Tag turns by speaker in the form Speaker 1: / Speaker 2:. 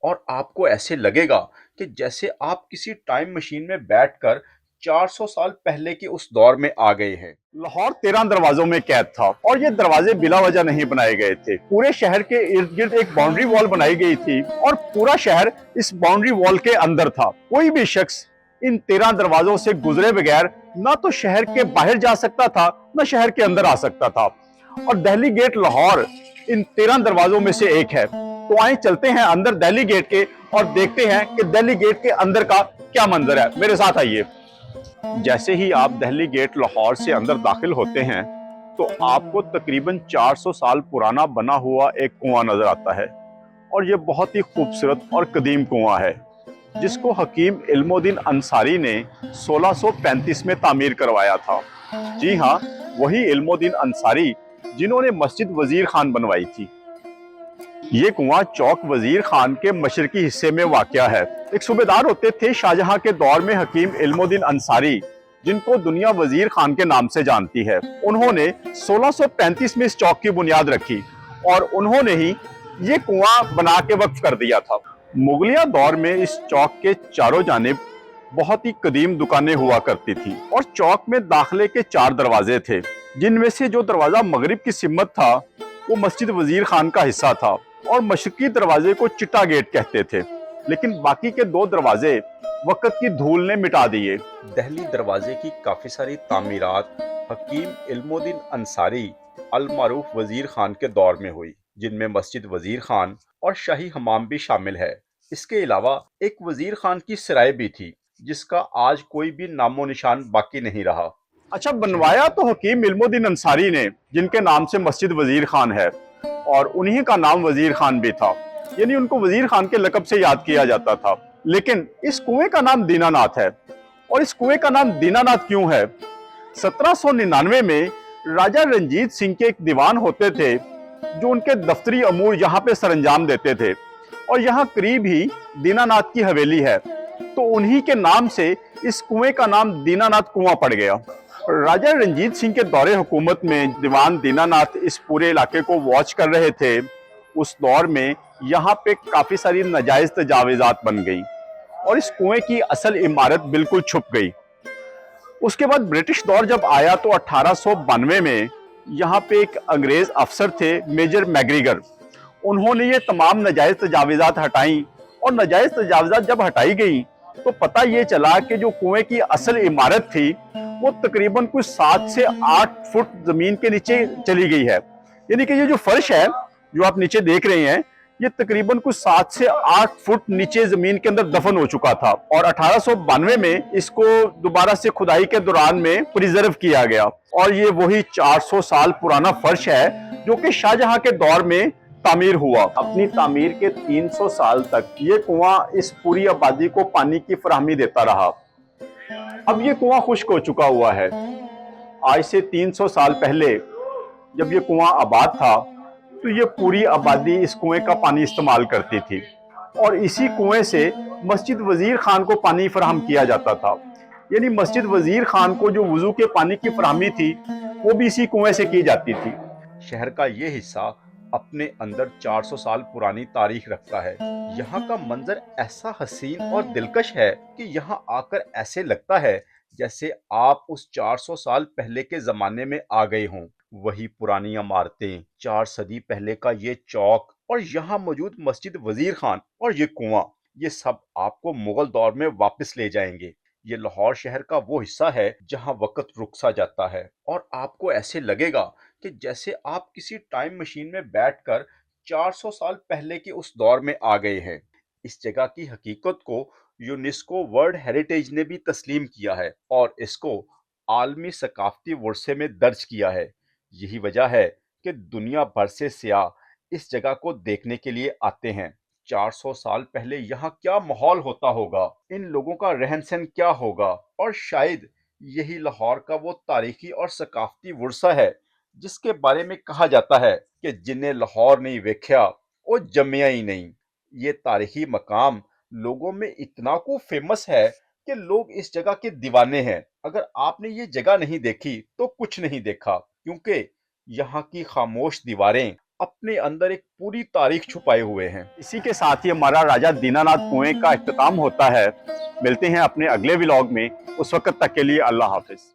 Speaker 1: और आपको ऐसे लगेगा कि जैसे आप किसी टाइम मशीन में बैठकर 400 साल पहले के उस दौर में आ गए हैं।
Speaker 2: लाहौर 13 दरवाजों में कैद था और ये दरवाजे बिला वजह नहीं बनाए गए थे। पूरे शहर के इर्द गिर्द एक बाउंड्री वॉल बनाई गई थी और पूरा शहर इस बाउंड्री वॉल के अंदर था। कोई भी शख्स इन 13 दरवाजों से गुजरे बगैर ना तो शहर के बाहर जा सकता था, ना शहर के अंदर आ सकता था। और दिल्ली गेट लाहौर इन 13 दरवाजों में से एक है। तो आइए चलते हैं अंदर दिल्ली गेट के और देखते हैं कि दिल्ली गेट के अंदर का क्या मंजर है। मेरे साथ आइए। जैसे ही आप दिल्ली गेट लाहौर से अंदर दाखिल होते हैं तो आपको तकरीबन 400 साल पुराना बना हुआ एक कुआं नजर आता है। और ये बहुत ही खूबसूरत और कदीम कुआं है जिसको हकीम इल्मुद्दीन अंसारी ने 1635 में तामीर करवाया था। जी हाँ, वही इल्मुद्दीन अंसारी जिन्होंने मस्जिद वजीर खान बनवाई थी। ये कुआं चौक वजीर खान के मशरकी हिस्से में वाक़या है। एक सूबेदार होते थे शाहजहां के दौर में हकीम इल्मुद्दीन अंसारी, जिनको दुनिया वजीर खान के नाम से जानती है। उन्होंने 1635 में इस चौक की बुनियाद रखी और उन्होंने ही ये कुआं बना के वक्फ कर दिया था। मुगलिया दौर में इस चौक के चारों जानिब बहुत ही कदीम दुकानें हुआ करती थी और चौक में दाखिले के 4 दरवाजे थे, जिनमें से जो दरवाजा मगरिब की सिमत था वो मस्जिद वजीर खान का हिस्सा था और मशरकी दरवाजे को चिट्टा गेट कहते थे। लेकिन बाकी के 2 दरवाजे वक्त की धूल ने मिटा दिए।
Speaker 1: दहली दरवाजे की काफी सारी तामीरात हकीम इल्मुद्दीन अंसारी अल मारूफ वजीर खान के दौर में हुई, जिनमें मस्जिद वजीर खान और शाही हमाम भी शामिल है। इसके अलावा एक वजीर खान की सराय भी थी जिसका आज कोई भी नामो निशान बाकी नहीं रहा।
Speaker 2: अच्छा, बनवाया तो हकीम इल्मुद्दीन अंसारी ने, जिनके नाम से मस्जिद वजीर खान है और उन्हीं का नाम वजीर खान भी था, यानी उनको वजीर खान के लकब से याद किया जाता था। लेकिन इस कुएं का नाम दीनानाथ है। और इस कुएं का नाम दीनानाथ क्यों है? 1799 में राजा रंजीत सिंह के एक दीवान होते थे जो उनके दफ्तरी अमूर यहाँ पे सरंजाम देते थे और यहाँ करीब ही दीनानाथ की हवेली है। तो उन्हीं के नाम से इस कुएं का नाम दीनानाथ कुआं पड़ गया। राजा रंजीत सिंह के दौरे हुकूमत में दीवान दीनानाथ इस पूरे इलाके को वॉच कर रहे थे। उस दौर में यहाँ पे काफी सारी नाजायज तजावीज़ात बन गई और इस कुएं की असल इमारत बिल्कुल छुप गई। उसके बाद ब्रिटिश दौर जब आया तो 1892 में यहाँ पे एक अंग्रेज अफसर थे, मेजर मैग्रीगर। उन्होंने ये तमाम नाजायज तजावीज़ात हटाई और नाजायज तजावीज़ात जब हटाई गई तो पता ये चला कि जो कुएं की असल इमारत थी वो तकरीबन कुछ 7 से 8 फुट जमीन के नीचे चली गई है। यानी कि ये जो फर्श है जो आप नीचे देख रहे हैं, ये तकरीबन कुछ 7 से 8 फुट नीचे जमीन के अंदर दफन हो चुका था और 1892 में इसको दोबारा से खुदाई के दौरान में प्रिजर्व किया गया। और ये वही 400 साल पुराना फर्श है जो कि शाहजहां के दौर में तामीर हुआ। अपनी तामीर के 300 साल तक ये कुआं इस पूरी आबादी को पानी की फराहमी देता रहा। अब ये कुआं खुश्क हो चुका हुआ है। आज से 300 साल पहले जब ये कुआं आबाद था तो ये पूरी आबादी इस कुएं का पानी इस्तेमाल करती थी और इसी कुएं से मस्जिद वजीर खान को पानी फराहम किया जाता था। यानी मस्जिद वजीर खान को जो वजू के पानी की फराहमी थी वो भी इसी कुएं से की जाती थी।
Speaker 1: शहर का ये हिस्सा अपने अंदर 400 साल पुरानी तारीख रखता है। यहाँ का मंजर ऐसा हसीन और दिलकश है कि यहाँ आकर ऐसे लगता है जैसे आप उस 400 साल पहले के जमाने में आ गए हों। वही पुरानी इमारतें, 4 सदी पहले का ये चौक और यहाँ मौजूद मस्जिद वजीर खान और ये कुआं, ये सब आपको मुगल दौर में वापस ले जाएंगे। ये लाहौर शहर का वो हिस्सा है जहाँ वक्त रुक सा जाता है और आपको ऐसे लगेगा कि जैसे आप किसी टाइम मशीन में बैठकर 400 साल पहले के उस दौर में आ गए हैं। इस जगह की हकीकत को यूनेस्को वर्ल्ड हेरिटेज ने भी तस्लीम किया है और इसको आलमी सकाफती वर्से में दर्ज किया है। यही वजह है कि दुनिया भर से सियाह इस जगह को देखने के लिए आते हैं। 400 साल पहले यहाँ क्या माहौल होता होगा, इन लोगों का रहन सहन क्या होगा, और शायद यही लाहौर का वो तारीखी और सकाफती वर्सा है जिसके बारे में कहा जाता है कि जिन्हें लाहौर नहीं वेख्या वो जम्मिया ही नहीं। ये तारीखी मकाम लोगों में इतना को फेमस है कि लोग इस जगह के दीवाने हैं। अगर आपने ये जगह नहीं देखी तो कुछ नहीं देखा, क्योंकि यहाँ की खामोश दीवारें अपने अंदर एक पूरी तारीख छुपाए हुए हैं।
Speaker 2: इसी के साथ ही हमारा राजा दीनानाथ कुएं का इख्तिताम होता है। मिलते हैं अपने अगले व्लॉग में, उस वक्त तक के लिए अल्लाह हाफिज।